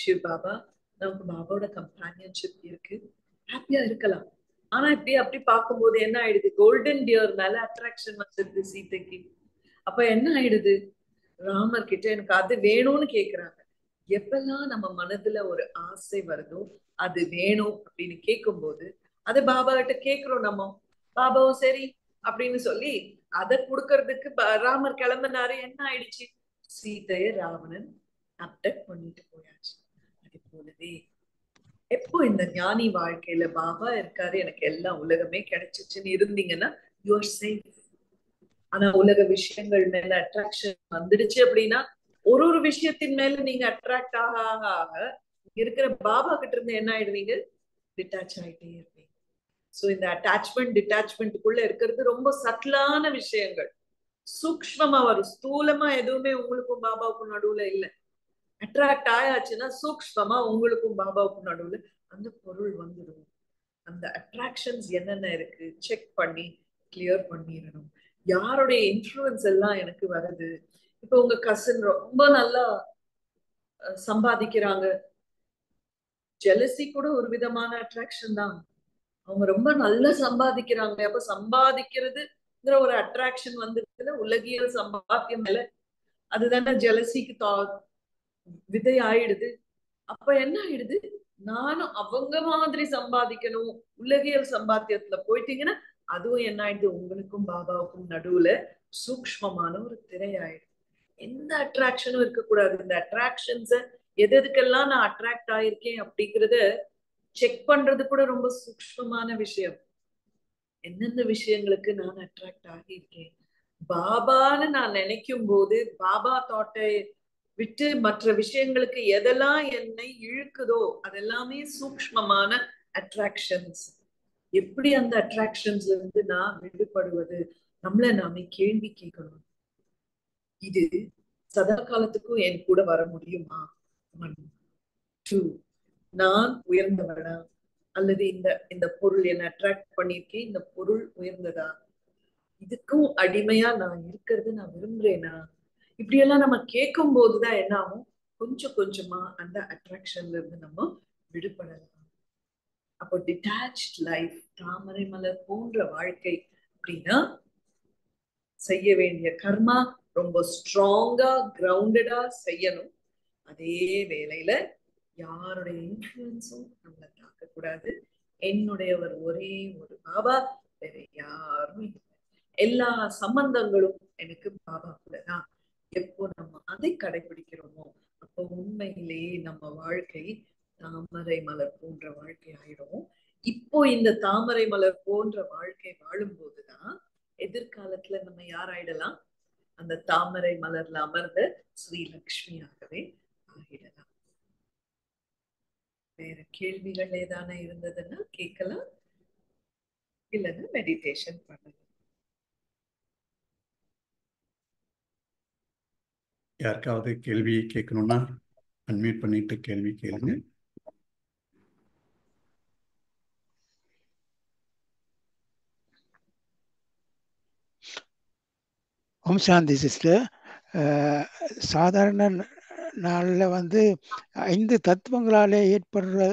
சிவ் பாபா, நமக்கு பாபாவோட கம்பானியன்ஷிப் இருக்கு, ஹாப்பியா இருக்கலாம். ஆனா இப்படி அப்படி பார்க்கும்போது என்ன ஆயிடுது, கோல்டன் டியர் மேல அட்ராக்ஷன் வந்துருது சீதைக்கு. அப்ப என்ன ஆயிடுது, ராமர் கிட்ட எனக்கு அது வேணும்னு கேக்குறாங்க. எப்பெல்லாம் நம்ம மனதுல ஒரு ஆசை வருதோ அது வேணும் அப்படின்னு கேட்கும் போது அதை பாபா கிட்ட கேக்குறோம். நம்ம பாபாவும் சரி அப்படின்னு சொல்லி அதை கொடுக்கறதுக்கு ராமர் கிளம்பினாரு. என்ன ஆயிடுச்சு, சீதையை ராவணன் அப்டெக்ட் பண்ணிட்டு போயாச்சு. அது போலவே எப்போ இந்த ஞானி வாழ்க்கையில பாபா இருக்காரு, எனக்கு எல்லா உலகமே கிடைச்சிச்சுன்னு இருந்தீங்கன்னா யூ ஆர் சேஃப். ஆனா உலக விஷயங்கள் மேல அட்ராக்ஷன் வந்துடுச்சு அப்படின்னா ஒரு விஷயத்தின் மேல நீங்க அட்ராக்ட் ஆக ஆக ஆக இருக்கிற பாபா கிட்ட இருந்து என்ன ஆயிடுவீங்க, டிட்டாச் ஆயிட்டே இருப்பீங்க. சோ இந்த அட்டாச்மெண்ட் டிட்டாச்மெண்ட்டுக்குள்ள இருக்கிறது ரொம்ப சட்டிலான விஷயங்கள், சூக்ஷ்மமா வரும். ஸ்தூலமா எதுவுமே உங்களுக்கும் பாபாவுக்கும் நடுவுல இல்லை. அட்ராக்ட் ஆயாச்சுன்னா சூக்ஷ்மமா உங்களுக்கும் பாபாவுக்கும் நடுவுல அந்த பொருள் வந்துடும். அந்த அட்ராக்ஷன்ஸ் என்னென்ன இருக்கு செக் பண்ணி கிளியர் பண்ணிடணும். யாருடைய இன்ஃப்ளூயன்ஸ் எல்லாம் எனக்கு வருது. இப்ப உங்க கசின் ரொம்ப நல்லா சம்பாதிக்கிறாங்க, ஜெலசி கூட ஒரு விதமான அட்ராக்ஷன் தான். அவங்க ரொம்ப நல்லா சம்பாதிக்கிறாங்க, அப்ப சம்பாதிக்கிறதுங்கிற ஒரு அட்ராக்ஷன் வந்துருக்குல, உலகியல் சம்பாத்தியம் மேல, அதுதானே ஜெலசிக்கு விதை ஆயிடுது. அப்ப என்ன ஆயிடுது, நானும் அவங்க மாதிரி சம்பாதிக்கணும், உலகியல் சம்பாத்தியத்துல போயிட்டீங்கன்னா அதுவும் என்ன ஆயிடுது, உங்களுக்கும் பாபாவுக்கும் நடுவுல சூக்ஷ்மமான ஒரு திரை ஆயிடுது. எந்த அட்ராக்ஷனும் இருக்கக்கூடாது. இந்த அட்ராக்ஷன்ஸ எதுக்கெல்லாம் நான் அட்ராக்ட் ஆயிருக்கேன் அப்படிங்கறத செக் பண்றது கூட ரொம்ப சூக்ஷ்மமான விஷயம். எந்தெந்த விஷயங்களுக்கு நான் அட்ராக்ட் ஆகியிருக்கேன், பாபான்னு நான் நினைக்கும் போது பாபா தாட்டை விட்டு மற்ற விஷயங்களுக்கு எதெல்லாம் என்னை இழுக்குதோ அதெல்லாமே சூக்ஷ்மமான அட்ராக்ஷன்ஸ். எப்படி அந்த அட்ராக்ஷன்ஸ்ல இருந்து நான் விடுபடுவது, நம்மள நாமே கேள்வி கேட்கணும். இது சதா காலத்துக்கும் என் கூட வர முடியுமா? 1 2 நான் உயர்ந்தவனா, அல்லது இந்த பொருள் என்ன அட்ராக்ட் பண்ணிருக்கேன், இந்த பொருள் உயர்ந்ததா, இதுக்கும் அடிமையா நான் இருக்கிறது நான் விரும்புறேனா? இப்படியெல்லாம் நம்ம கேட்கும் போதுதான் என்ன ஆகும், கொஞ்சம் கொஞ்சமா அந்த அட்ராக்ஷன்ல இருந்து நம்ம விடுபடலாம். அப்போ டிட்டாச்ட் லைஃப், தாமரை மலர் போன்ற வாழ்க்கை அப்படின்னா செய்ய வேண்டிய கர்மா ரொம்ப ஸ்ட்ராங்கா கிரவுண்டடா செய்யணும். அதே வேளையில யாருடைய இன்ஃபுளுன்ஸும் நம்மளை தாக்க கூடாது. என்னுடையவர் ஒரே ஒரு பாபா, வேற யாரும் இல்லை. எல்லா சம்பந்தங்களும் எனக்கு பாபா கூட தான். எப்போ நம்ம அதை கடைபிடிக்கிறோமோ அப்போ உண்மையிலேயே நம்ம வாழ்க்கை தாமரை மலர் போன்ற வாழ்க்கை ஆயிடும். இப்போ இந்த தாமரை மலர் போன்ற வாழ்க்கை வாழும் போதுதான் எதிர்காலத்துல நம்ம யாராயிடலாம்? அந்த தாமரை மலர்ல அமர்ந்த ஸ்ரீலக்ஷ்மியாகவே ஆகிடலாம். வேற கேள்விகள் ஏதான இருந்ததுன்னா கேட்கலாம், இல்லைன்னா மெடிடேஷன் பண்ணலாம். யாருக்காவது கேள்வி கேட்கணும்னா அன்மியூட் பண்ணிட்டு கேள்வி கேளுங்க. ஓம் சாந்தி சிஸ்டர். சாதாரண நாளில் 5 தத்துவங்களாலே ஏற்படுற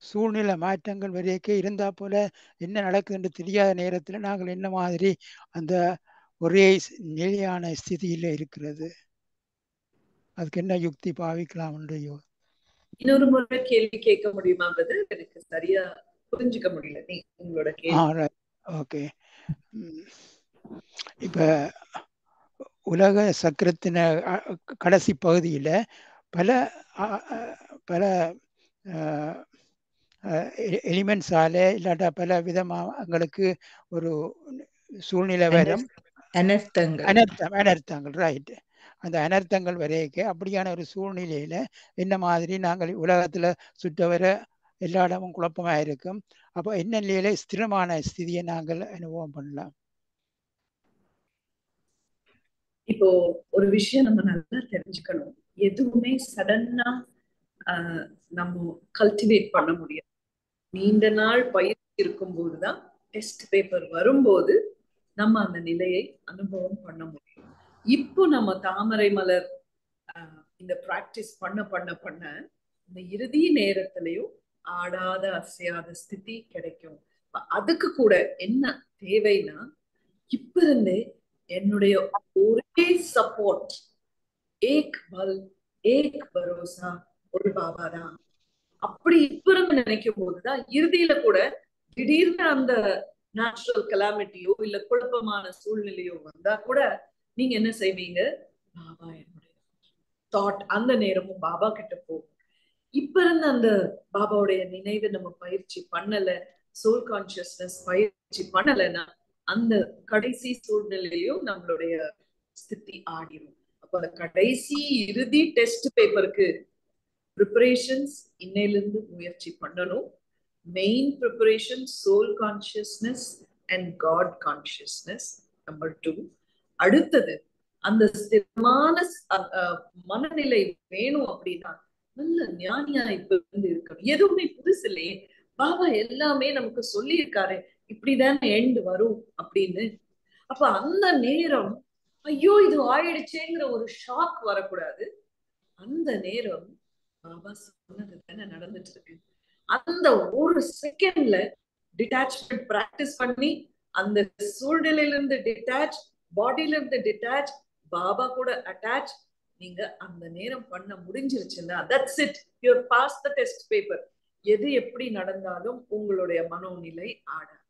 சூழ்நிலை மாற்றங்கள் வரைக்கும் இருந்தா போல என்ன நடக்குதுன்னு தெரியாத நேரத்தில் நாங்கள் என்ன மாதிரி அந்த ஒரே நிலையான ஸ்திதியில் இருக்கிறது, அதுக்கு என்ன யுக்தி பாவிக்கலாம்? இன்னொரு முறை கேள்வி கேட்க முடியுமா? எனக்கு சரியா புரிஞ்சுக்க முடியல நீ உங்களோட கேள்வி. ஓகே. இப்ப உலக சக்கரத்தின கடைசி பகுதியில பல பல எலிமெண்ட்ஸால இல்லாட்டா பல விதமா எங்களுக்கு ஒரு சூழ்நிலை வரும். அனர்த்தங்கள் ரைட். அந்த அனர்த்தங்கள் வரைக்கும் அப்படியான ஒரு சூழ்நிலையில என்ன மாதிரி நாங்கள் உலகத்துல சுற்றவர எல்லா இடமும் குழப்பமா இருக்கும். அப்போ என்ன நிலையில ஸ்திரமான ஸ்திதியை நாங்கள் அனுபவம் பண்ணலாம்? இப்போ ஒரு விஷயம் நம்ம நல்லா தெரிஞ்சுக்கணும். எதுவுமே சடனா நம்ம கல்டிவேட் பண்ண முடியாது. நீண்ட நாள் பயிற்சி இருக்கும் போதுதான் டெஸ்ட் பேப்பர் வரும்போது நம்ம அந்த நிலையை அனுபவம் பண்ண முடியும். இப்போ நம்ம தாமரை மலர் இந்த பிராக்டிஸ் பண்ண பண்ண பண்ண இந்த இறுதி நேரத்திலையும் ஆடாத அசையாத ஸ்திதி கிடைக்கும். அதுக்கு கூட என்ன தேவைன்னா, இப்ப இருந்தே என்னுடைய ஒரே சப்போர்ட் ஏக் பல் ஏக் பரோசா ஒரு பாபா தான். அப்படி இப்ப இருந்து நினைக்கும் போதுதான் இறுதியில கூட திடீர்னு அந்த நேச்சுரல் கலாமிட்டியோ இல்ல குழப்பமான சூழ்நிலையோ வந்தா கூட நீங்க என்ன செய்வீங்க? பாபா என்னுடைய தாட் அந்த நேரமும் பாபா கிட்ட போகும். இப்ப இருந்து அந்த பாபாவுடைய நினைவு நம்ம பயிற்சி பண்ணல, சோல் கான்சியஸ்னஸ் பயிற்சி பண்ணலைன்னா அந்த கடைசி சூழ்நிலையிலும் நம்மளுடைய ஸ்திதி ஆடிடும். அப்ப அந்த கடைசி இறுதி டெஸ்ட் பேப்பருக்கு ப்ரிப்பரேஷன்ஸ் இன்னையிலிருந்து முயற்சி பண்ணணும். Main preparation soul consciousness and God consciousness number 2. அடுத்தது அந்த ஸ்திரமான மனநிலை வேணும் அப்படின்னா நல்ல ஞானியா இப்ப இருந்து இருக்கணும். எதுவுமே புதுசு இல்லையே, பாபா எல்லாமே நமக்கு சொல்லி இருக்காரு இப்படிதான் எண்ட் வரும் அப்படின்னு. அப்ப அந்த நேரம் ஐயோ இது ஆயிடுச்சேங்கிற ஒரு ஷாக் வரக்கூடாது. அந்த நேரம் பாபா சொன்னது தானே நடந்துட்டு இருக்கு. அந்த ஒரு செகண்ட்ல டிட்டாச்மெண்ட் பிராக்டிஸ் பண்ணி அந்த சூழ்நிலையில இருந்து டிட்டாச், பாடியில இருந்து டிட்டாச், பாபா கூட அட்டாச் நீங்க அந்த நேரம் பண்ண முடிஞ்சிருச்சுன்னா that's it, you pass the test paper. எது எப்படி நடந்தாலும் உங்களுடைய மனோநிலை ஆடாது.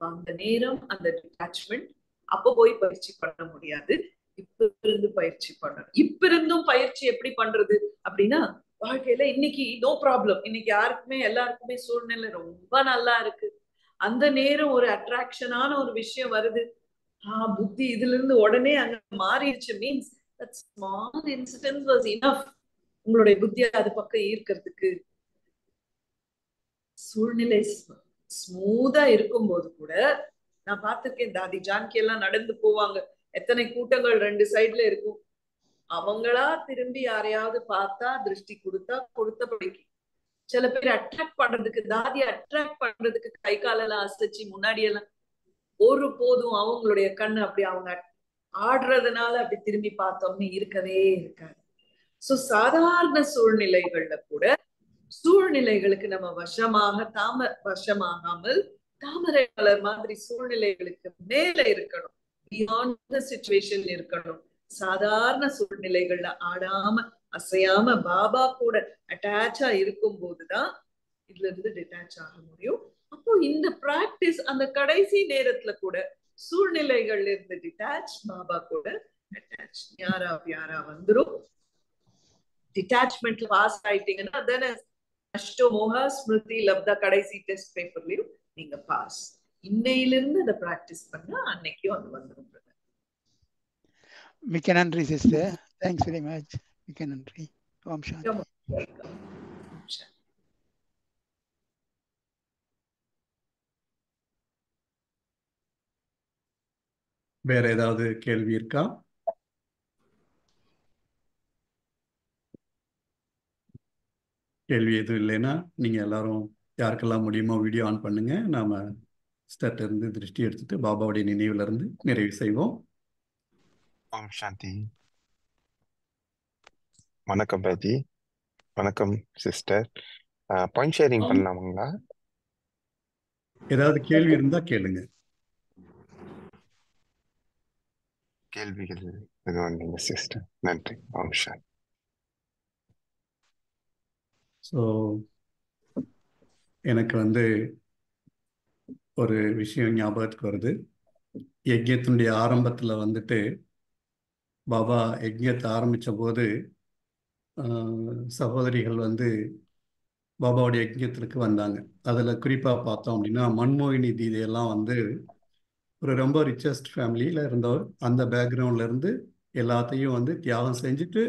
அந்த நேரம் அந்த டிட்டாச்மெண்ட் அப்ப போய் பயிற்சி பண்ண முடியாது, இப்ப இருந்து பயிற்சி பண்ணணும். இப்ப இருந்தும் பயிற்சி எப்படி பண்றது அப்படின்னா, வாழ்க்கையில இன்னைக்கு நோ ப்ராப்ளம், இன்னைக்கு யாருக்குமே எல்லாருக்குமே சூழ்நிலை ரொம்ப நல்லா இருக்கு. அந்த நேரம் ஒரு அட்ராக்ஷனான ஒரு விஷயம் வருது, புத்தி இதுல இருந்து உடனே அங்க மாறிடுச்சு means that small incident was enough உங்களுடைய புத்தியை அது பக்கம் ஈர்க்கிறதுக்கு. சூழ்நிலை ஸ்மூதா இருக்கும் போது கூட நான் பார்த்திருக்கேன், தாதி ஜான்கி எல்லாம் நடந்து போவாங்க, எத்தனை கூட்டங்கள் 2 சைட்ல இருக்கும். அவங்களா திரும்பி யாரையாவது பார்த்தா திருஷ்டி கொடுத்தபடிக்கு. சில பேர் அட்ராக்ட் பண்றதுக்கு, தாதி அட்ராக்ட் பண்றதுக்கு கை காலெல்லாம் அசைச்சு முன்னாடி எல்லாம் ஒரு போதும் அவங்களுடைய கண்ணு அப்படி அவங்க ஆடுறதுனால அப்படி திரும்பி பார்த்தோம்னு இருக்கவே இருக்காது. சோ சாதாரண சூழ்நிலைகள்ல கூட சூழ்நிலைகளுக்கு நம்ம வசமாகாமல் தாமரை மலர் மாதிரி சூழ்நிலைகளுக்கு மேல இருக்கணும், பியாண்ட் த சிச்சுவேஷன் இருக்கணும். சாதாரண சூழ்நிலைகள்ல ஆடாம அசையாம பாபா கூட அட்டாச்சா இருக்கும் போதுதான் இதுல இருந்து டிட்டாச் ஆக முடியும். அப்போ இந்த பிராக்டிஸ் அந்த கடைசி நேரத்துல கூட சூழ்நிலைகள்ல இருந்து டிட்டாச், பாபா கூட அட்டாச், யாரா வந்துரும். டிட்டாச்மெண்ட்ல பாஸ் ஆயிட்டீங்கன்னா தானே அஷ்டமோகா ஸ்மிருதி லப்தா கடைசி டெஸ்ட் பேப்பர்லயும் நீங்க பாஸ். இன்னையிலிருந்து அதை பிராக்டிஸ் பண்ணா அன்னைக்கும் அது வந்துடும். மிக்க நன்றி சிஸ்டர், தேங்க்ஸ் வெரி மச். மிக்க நன்றி. ஓம் சாந்தி. வேற ஏதாவது கேள்வி இருக்கா? கேள்வி எதுவும் இல்லைன்னா நீங்க எல்லாரும் யாருக்கெல்லாம் முடியுமோ வீடியோ ஆன் பண்ணுங்க. நாம ஸ்டார்ட் இருந்து திருஷ்டி எடுத்துட்டு பாபாவுடைய நினைவுல இருந்து நிறைவு செய்வோம். ஓம் சாந்தி. வணக்கம் பாஜி. வணக்கம் சிஸ்டர். Point sharing பண்ணலாமுங்களா? ஏதாவது கேள்வி இருந்தா கேளுங்க. கேள்விகள் எதுவும் இல்லைங்க சிஸ்டர். நன்றி. ஓம் சாந்தி. ஸோ எனக்கு ஒரு விஷயம் ஞாபகத்துக்கு வருது. யஜ்யத்தினுடைய ஆரம்பத்தில் பாபா யஜ்யத்தை ஆரம்பித்த போது சகோதரிகள் பாபாவுடைய யஜ்யத்திற்கு வந்தாங்க. அதில் குறிப்பாக பார்த்தோம் அப்படின்னா மன்மோகினி தீதியெல்லாம் ஒரு ரொம்ப ரிச்சஸ்ட் ஃபேமிலியில் இருந்தவர். அந்த பேக்ரவுண்ட்லேருந்து எல்லாத்தையும் தியாகம் செஞ்சுட்டு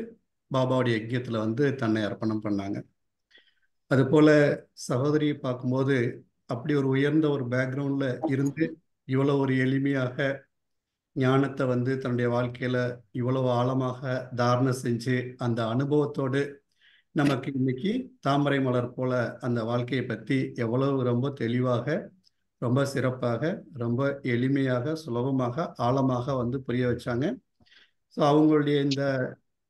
பாபாவுடைய யஜ்யத்தில் தன்னை அர்ப்பணம் பண்ணாங்க. அதுபோல் சகோதரியை பார்க்கும்போது அப்படி ஒரு உயர்ந்த ஒரு பேக்ரவுண்டில் இருந்து இவ்வளோ ஒரு எளிமையாக ஞானத்தை தன்னுடைய வாழ்க்கையில் இவ்வளவு ஆழமாக தாரணை செஞ்சு அந்த அனுபவத்தோடு நமக்கு இன்னைக்கு தாமரை மலர் போல அந்த வாழ்க்கையை பற்றி எவ்வளவு ரொம்ப தெளிவாக, ரொம்ப சிறப்பாக, ரொம்ப எளிமையாக, சுலபமாக, ஆழமாக புரிய வச்சாங்க. ஸோ அவங்களுடைய இந்த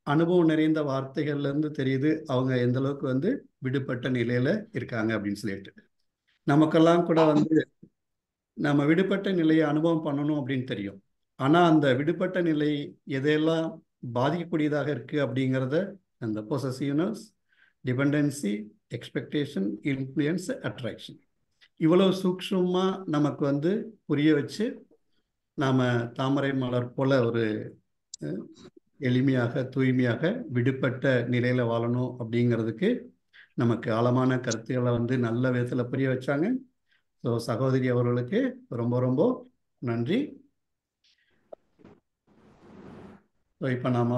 அனுபவம் நிறைந்த வார்த்தைகள்லேருந்து தெரியுது அவங்க எந்த அளவுக்கு விடுபட்ட நிலையில் இருக்காங்க அப்படின்னு சொல்லிட்டு. நமக்கெல்லாம் கூட நம்ம விடுபட்ட நிலையை அனுபவம் பண்ணணும் அப்படின்னு தெரியும். ஆனால் அந்த விடுபட்ட நிலை எதையெல்லாம் பாதிக்கக்கூடியதாக இருக்குது அப்படிங்கிறத அந்த possessiveness, dependency, expectation, influence, attraction இவ்வளவு சூக்ஷ்மமாக நமக்கு புரிய வச்சு நாம் தாமரை மலர் போல ஒரு எளிமையாக, தூய்மையாக, விடுபட்ட நிலையில் வாழணும் அப்படிங்கிறதுக்கு நமக்கு ஆழமான கருத்துக்களை நல்ல விதத்தில் புரிய வச்சாங்க. ஸோ சகோதரி அவர்களுக்கு ரொம்ப ரொம்ப நன்றி. ஸோ இப்போ நாம்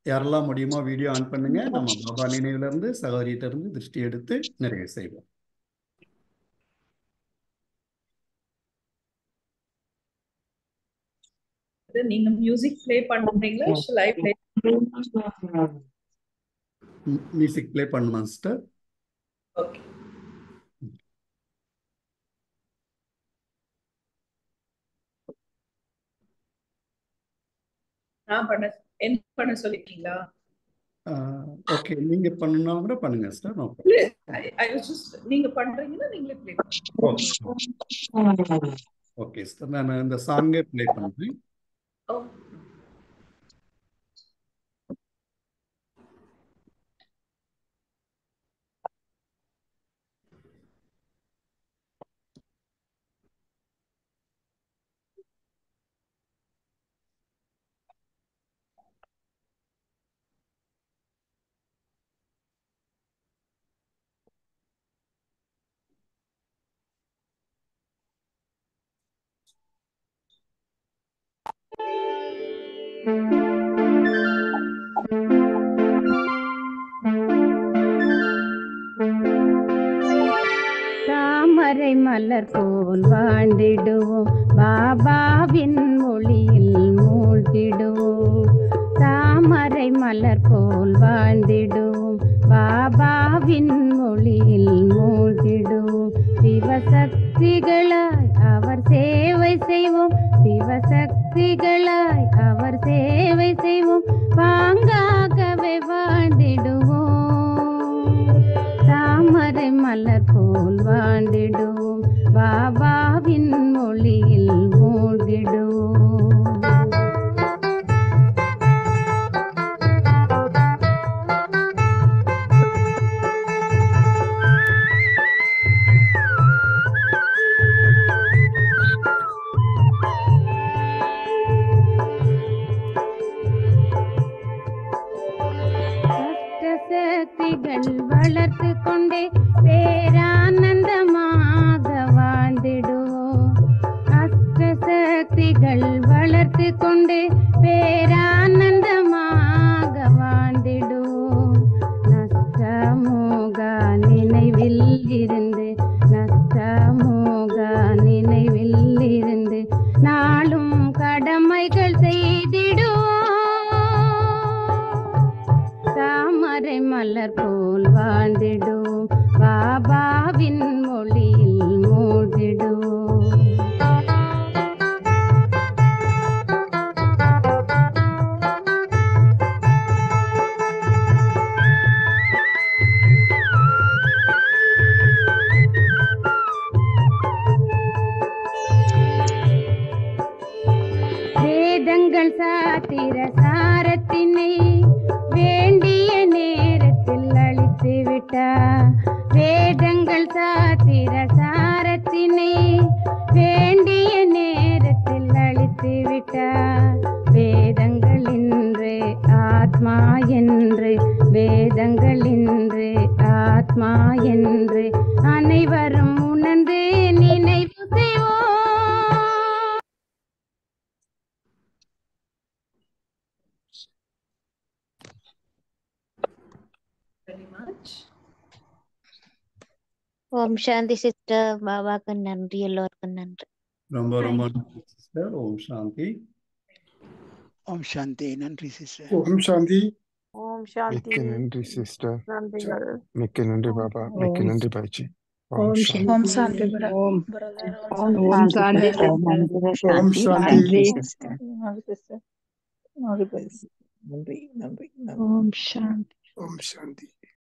யாரெல்லாம் முடியுமோ வீடியோ ஆன் பண்ணுங்க. நம்ம பாபா நினைவுலேருந்து சகோதரியிட்ட இருந்து திருஷ்டி எடுத்து நிறைவு செய்வோம். நீங்க மியூசிக் ப்ளே பண்றீங்களா? Shall I play? Music play பண்ணுமா சிஸ்டர்? ஓகே. நான் என்ன பண்ண சொல்லிட்டீங்களா? ஓகே, நீங்க பண்ணனும் கூட பண்ணுங்க சிஸ்டர். No problem. நீங்க பண்றீங்கன்னா நீங்களே ப்ளே பண்ணுங்க. ஓகே சிஸ்டர், நான் இந்த சாங்கே ப்ளே பண்றேன். தாமரை மலர் போல் வாழ்ந்திடுவோம், பாபாவின் மொழியில் மூழ்கிடுவோம். தாமரை மலர் போல் வாழ்ந்திடுவோம், பாபாவின் மொழியில் மூழ்கிடுவோம். சிவசக்திகளாய் அவர் சேவை செய்வோம், சிவசக்திகளாய் அவர் சேவை செய்வோம். பாங்காகவே வாழ் தாமரை மலர் போல் வாழ்ந்திடுவோம் பாபாவின் மொழியில் மூழ்கிடுவோம். சக்திகள் வளர்த்து கொண்டே பேரானந்தமாக வாழ்ந்திடுவோம். அஷ்ட சக்திகள் வளர்த்து கொண்டே பேரானந்தமாக வாழ்ந்திடுவோம். நஷ்டமோக நினைவில் இருந்து நஷ்டமோக நினைவில் இருந்து நாளும் கடமைகள் செய்திடுவோம். தாமரை மலர் போல் வாழ்ந்திடுவோம் பாபாவின் மொழியில் மூழ்கிடுவோம். வேதங்கள் சாத்திர சாரத்தினை வேண்டிய நேரத்தில் அழித்து விட்டார். வேதங்கள் சாத்திர சாரத்தினை வேண்டிய நேரத்தில் அழித்து விட்டார். வேதங்கள் இன்று ஆத்மா என்று வேதங்கள் இன்று ஆத்மா என்று அனைவரும் உணர்ந்து நினைவு செய்வோம். Very much. ஓம் சாந்தி சிஸ்டர். பாபாக்கு நன்றி, எல்லோருக்கும் நன்றி. ரொம்ப ரொம்ப நன்றி சிஸ்டர். ஓம் சாந்தி. ஓம் சாந்தி. நன்றி சிஸ்டர். ஓம் சாந்தி. ஓம் சாந்தி. மிக்க நன்றி சிஸ்டர். நன்றிகள். மிக்க நன்றி பாபா. மிக்க நன்றி பாய்ச்சி. ஓம் சாந்தி. ஓம் சாந்தி ஓம் ஓம் சாந்தி. ஓம் சாந்தி. சிஸ்டர். நன்றி நன்றி நன்றி. ஓம் சாந்தி. ஓம் சாந்தி.